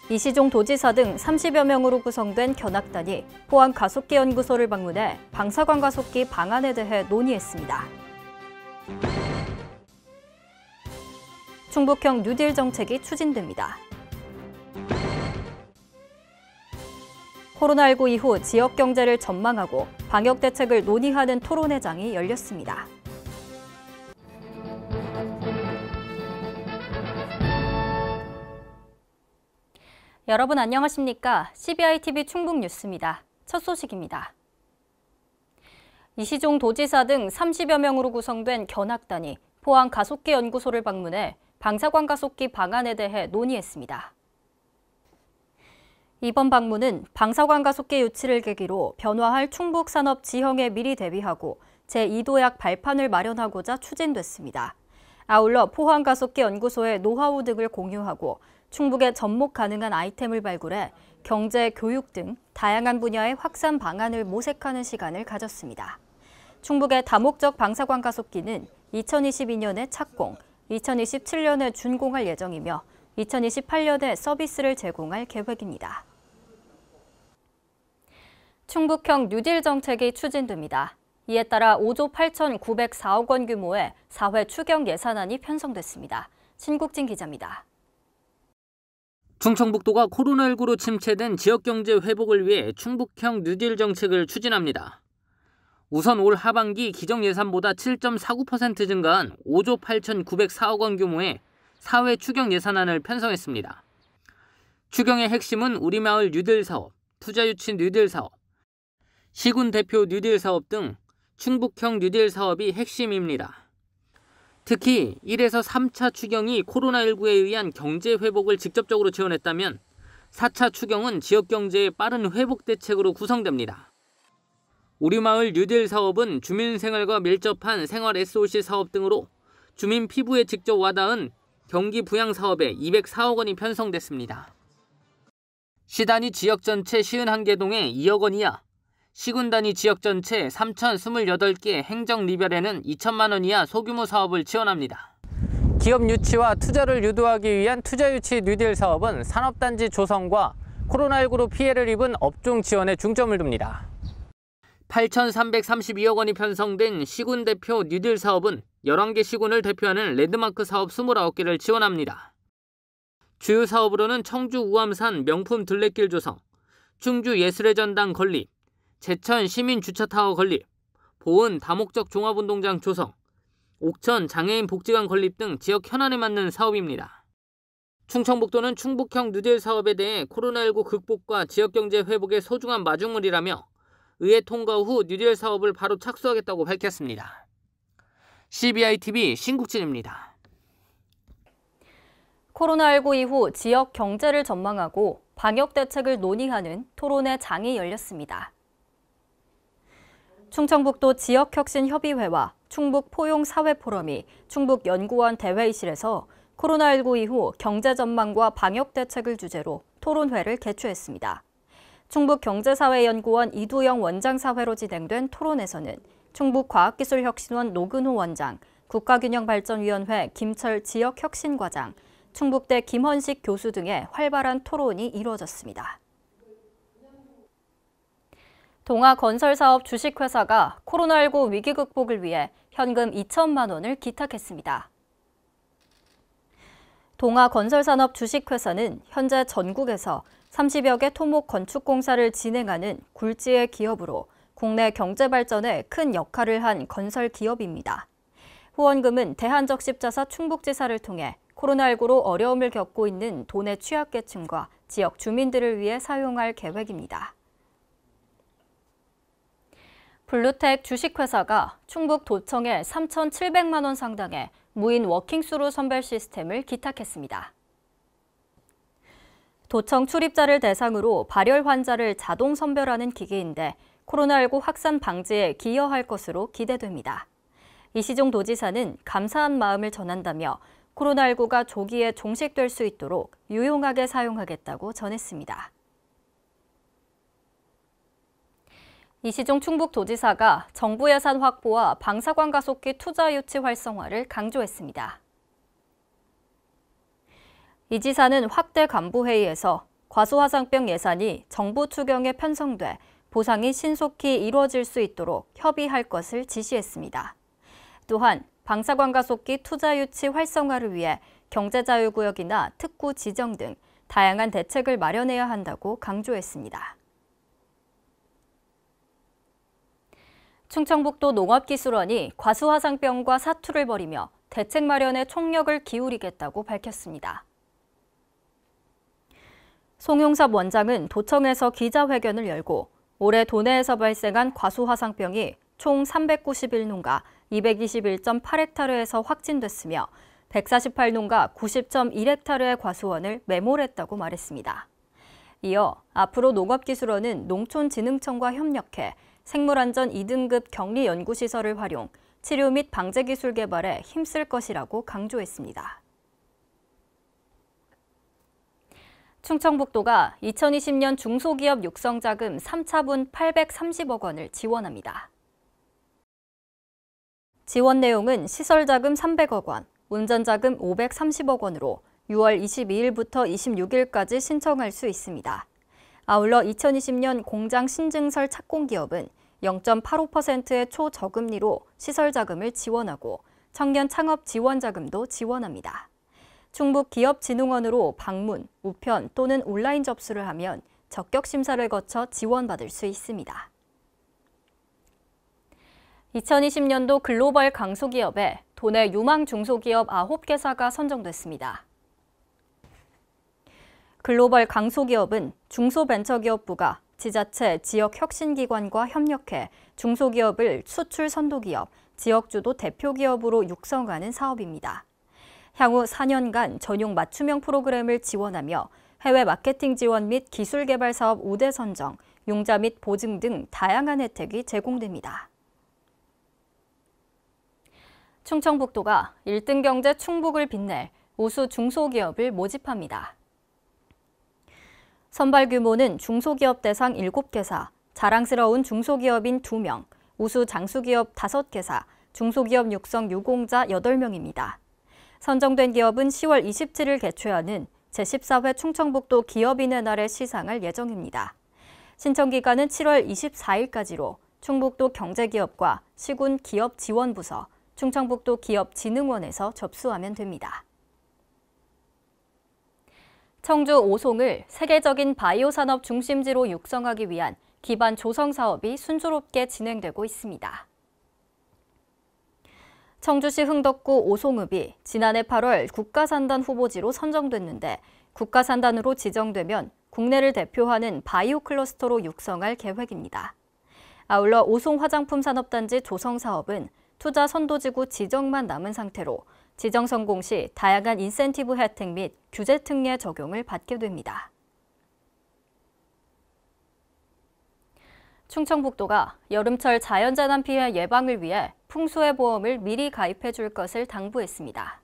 이시종 도지사 등 30여 명으로 구성된 견학단이 포항 가속기 연구소를 방문해 방사관 가속기 방안에 대해 논의했습니다. 충북형 뉴딜 정책이 추진됩니다. 코로나19 이후 지역 경제를 전망하고 방역 대책을 논의하는 토론회장이 열렸습니다. 여러분 안녕하십니까? CBI-TV 충북 뉴스입니다. 첫 소식입니다. 이시종 도지사 등 30여 명으로 구성된 견학단이 포항 가속기 연구소를 방문해 방사관 가속기 방안에 대해 논의했습니다. 이번 방문은 방사관 가속기 유치를 계기로 변화할 충북 산업 지형에 미리 대비하고 제2도약 발판을 마련하고자 추진됐습니다. 아울러 포항 가속기 연구소의 노하우 등을 공유하고 충북에 접목 가능한 아이템을 발굴해 경제, 교육 등 다양한 분야의 확산 방안을 모색하는 시간을 가졌습니다. 충북의 다목적 방사관 가속기는 2022년에 착공, 2027년에 준공할 예정이며 2028년에 서비스를 제공할 계획입니다. 충북형 뉴딜 정책이 추진됩니다. 이에 따라 5조 8,904억 원 규모의 사회 추경 예산안이 편성됐습니다. 신국진 기자입니다. 충청북도가 코로나19로 침체된 지역경제 회복을 위해 충북형 뉴딜 정책을 추진합니다. 우선 올 하반기 기정예산보다 7.49% 증가한 5조 8,904억 원 규모의 사회 추경 예산안을 편성했습니다. 추경의 핵심은 우리마을 뉴딜 사업, 투자유치 뉴딜 사업, 시군 대표 뉴딜 사업 등 충북형 뉴딜 사업이 핵심입니다. 특히 1에서 3차 추경이 코로나19에 의한 경제 회복을 직접적으로 지원했다면 4차 추경은 지역 경제의 빠른 회복 대책으로 구성됩니다. 우리마을 뉴딜 사업은 주민 생활과 밀접한 생활 SOC 사업 등으로 주민 피부에 직접 와닿은 경기 부양 사업에 204억 원이 편성됐습니다. 시단위 지역 전체 51개 동에 2억 원 이하, 시군 단위 지역 전체 3,028개 행정 리별에는 2천만 원 이하 소규모 사업을 지원합니다. 기업 유치와 투자를 유도하기 위한 투자유치 뉴딜 사업은 산업단지 조성과 코로나19로 피해를 입은 업종 지원에 중점을 둡니다. 8,332억 원이 편성된 시군 대표 뉴딜 사업은 11개 시군을 대표하는 랜드마크 사업 29개를 지원합니다. 주요 사업으로는 청주 우암산 명품 둘레길 조성, 충주 예술의 전당 건립, 제천 시민주차타워 건립, 보은 다목적 종합운동장 조성, 옥천 장애인 복지관 건립 등 지역 현안에 맞는 사업입니다. 충청북도는 충북형 뉴딜 사업에 대해 코로나19 극복과 지역경제 회복의 소중한 마중물이라며 의회 통과 후 뉴딜 사업을 바로 착수하겠다고 밝혔습니다. CBI-TV 신국진입니다. 코로나19 이후 지역 경제를 전망하고 방역 대책을 논의하는 토론회 장이 열렸습니다. 충청북도 지역혁신협의회와 충북포용사회포럼이 충북연구원 대회의실에서 코로나19 이후 경제 전망과 방역 대책을 주제로 토론회를 개최했습니다. 충북경제사회연구원 이두영 원장사회로 진행된 토론에서는 충북과학기술혁신원 노근호 원장, 국가균형발전위원회 김철 지역혁신과장, 충북대 김헌식 교수 등의 활발한 토론이 이루어졌습니다. 동아건설사업 주식회사가 코로나19 위기 극복을 위해 현금 2천만 원을 기탁했습니다. 동아건설산업 주식회사는 현재 전국에서 30여 개 토목 건축공사를 진행하는 굴지의 기업으로 국내 경제 발전에 큰 역할을 한 건설 기업입니다. 후원금은 대한적십자사 충북지사를 통해 코로나19로 어려움을 겪고 있는 도내 취약계층과 지역 주민들을 위해 사용할 계획입니다. 블루텍 주식회사가 충북 도청에 3,700만 원 상당의 무인 워킹스루 선별 시스템을 기탁했습니다. 도청 출입자를 대상으로 발열 환자를 자동 선별하는 기기인데 코로나19 확산 방지에 기여할 것으로 기대됩니다. 이시종 도지사는 감사한 마음을 전한다며 코로나19가 조기에 종식될 수 있도록 유용하게 사용하겠다고 전했습니다. 이시종 충북도지사가 정부 예산 확보와 방사관 가속기 투자 유치 활성화를 강조했습니다. 이 지사는 확대 간부회의에서 과수화상병 예산이 정부 추경에 편성돼 보상이 신속히 이루어질 수 있도록 협의할 것을 지시했습니다. 또한 방사광가속기 투자 유치 활성화를 위해 경제자유구역이나 특구 지정 등 다양한 대책을 마련해야 한다고 강조했습니다. 충청북도 농업기술원이 과수화상병과 사투를 벌이며 대책 마련에 총력을 기울이겠다고 밝혔습니다. 송용섭 원장은 도청에서 기자회견을 열고 올해 도내에서 발생한 과수화상병이 총 391농가 221.8헥타르에서 확진됐으며 148농가 90.1헥타르의 과수원을 매몰했다고 말했습니다. 이어 앞으로 농업기술원은 농촌진흥청과 협력해 생물안전 2등급 격리연구시설을 활용, 치료 및 방제기술 개발에 힘쓸 것이라고 강조했습니다. 충청북도가 2020년 중소기업 육성자금 3차분 830억 원을 지원합니다. 지원 내용은 시설자금 300억 원, 운전자금 530억 원으로 6월 22일부터 26일까지 신청할 수 있습니다. 아울러 2020년 공장 신증설 착공기업은 0.85%의 초저금리로 시설자금을 지원하고 청년 창업 지원자금도 지원합니다. 충북기업진흥원으로 방문, 우편 또는 온라인 접수를 하면 적격 심사를 거쳐 지원받을 수 있습니다. 2020년도 글로벌 강소기업에 도내 유망 중소기업 9개사가 선정됐습니다. 글로벌 강소기업은 중소벤처기업부가 지자체, 지역혁신기관과 협력해 중소기업을 수출 선도기업, 지역주도 대표기업으로 육성하는 사업입니다. 향후 4년간 전용 맞춤형 프로그램을 지원하며 해외 마케팅 지원 및 기술 개발 사업 우대 선정, 융자 및 보증 등 다양한 혜택이 제공됩니다. 충청북도가 1등 경제 충북을 빛낼 우수 중소기업을 모집합니다. 선발 규모는 중소기업 대상 7개사, 자랑스러운 중소기업인 2명, 우수 장수기업 5개사, 중소기업 육성 유공자 8명입니다. 선정된 기업은 10월 27일 개최하는 제14회 충청북도 기업인의 날에 시상할 예정입니다. 신청 기간은 7월 24일까지로 충북도 경제기업과 시군 기업지원부서, 충청북도 기업진흥원에서 접수하면 됩니다. 청주 오송을 세계적인 바이오 산업 중심지로 육성하기 위한 기반 조성 사업이 순조롭게 진행되고 있습니다. 청주시 흥덕구 오송읍이 지난해 8월 국가산단 후보지로 선정됐는데 국가산단으로 지정되면 국내를 대표하는 바이오 클러스터로 육성할 계획입니다. 아울러 오송 화장품 산업단지 조성 사업은 투자 선도지구 지정만 남은 상태로 지정 성공 시 다양한 인센티브 혜택 및 규제 특례 적용을 받게 됩니다. 충청북도가 여름철 자연재난 피해 예방을 위해 풍수해보험을 미리 가입해 줄 것을 당부했습니다.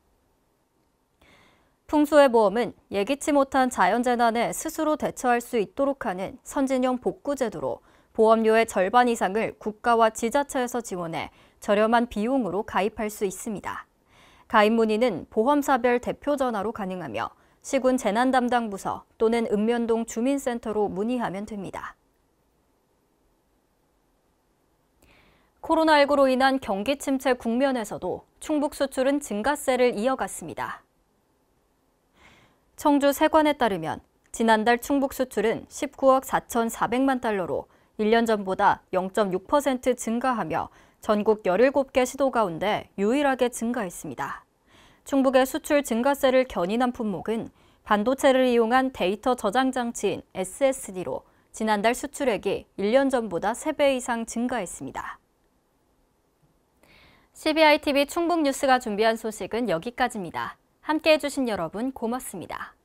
풍수해보험은 예기치 못한 자연재난에 스스로 대처할 수 있도록 하는 선진형 복구제도로 보험료의 절반 이상을 국가와 지자체에서 지원해 저렴한 비용으로 가입할 수 있습니다. 가입 문의는 보험사별 대표 전화로 가능하며 시군 재난담당부서 또는 읍면동 주민센터로 문의하면 됩니다. 코로나19로 인한 경기 침체 국면에서도 충북 수출은 증가세를 이어갔습니다. 청주 세관에 따르면 지난달 충북 수출은 19억 4,400만 달러로 1년 전보다 0.6% 증가하며 전국 17개 시도 가운데 유일하게 증가했습니다. 충북의 수출 증가세를 견인한 품목은 반도체를 이용한 데이터 저장 장치인 SSD로 지난달 수출액이 1년 전보다 3배 이상 증가했습니다. CBI TV 충북 뉴스가 준비한 소식은 여기까지입니다. 함께해 주신 여러분 고맙습니다.